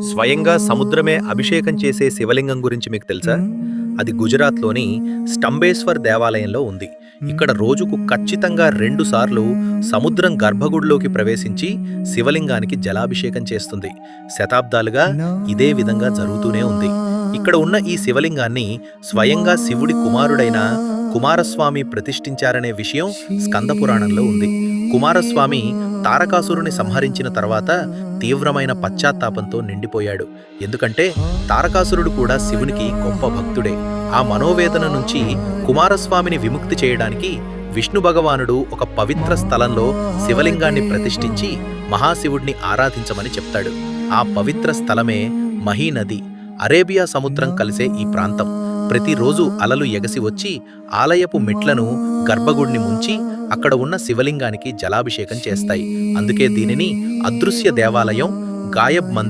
స్వయంగా సముద్రమే అభిషేకం చేసే శివలింగం గురించి మీకు తెలుసా? అది గుజరాత్‌లోని స్టంబేశ్వర్ దేవాలయంలో ఉంది. ఇక్కడ రోజుకు ఖచ్చితంగా 2 సార్లు సముద్రం గర్భగుడిలోకి ప్రవేశించి శివలింగానికి జలాభిషేకం చేస్తుంది. శతాబ్దాలుగా ఇదే విధంగా జరుగుతూనే ఉంది. ఇక్కడ ఉన్న ఈ శివలింగాన్ని స్వయంగా శివుడి కుమారుడైన కుమారస్వామి ప్రతిష్ఠించారనే విషయం స్కంద పురాణంలో ఉంది. కుమారస్వామి తారకాసురుని సంహరించిన తర్వాత తీవ్రమైన పశ్చాత్తాపంతో నిండిపోయాడు. ఎందుకంటే తారకాసురుడు కూడా శివునికి గొప్ప భక్తుడే. ఆ మనోవేదన నుంచి కుమారస్వామిని విముక్తి చేయడానికి విష్ణు భగవానుడు ఒక పవిత్ర స్థలంలో శివలింగాన్ని ప్రతిష్ఠించి మహాశివుడిని ఆరాధించమని చెప్తాడు. ఆ పవిత్ర స్థలమే మహీనది, అరేబియా సముద్రం కలిసే ఈ ప్రాంతం. ప్రతిరోజు అలలు ఎగసి వచ్చి ఆలయపు మెట్లను, గర్భగుడిని ముంచి అక్కడ ఉన్న శివలింగానికి జలాభిషేకం చేస్తాయి. అందుకే దీనిని అదృశ్య దేవాలయం, గాయబ్ మందిర్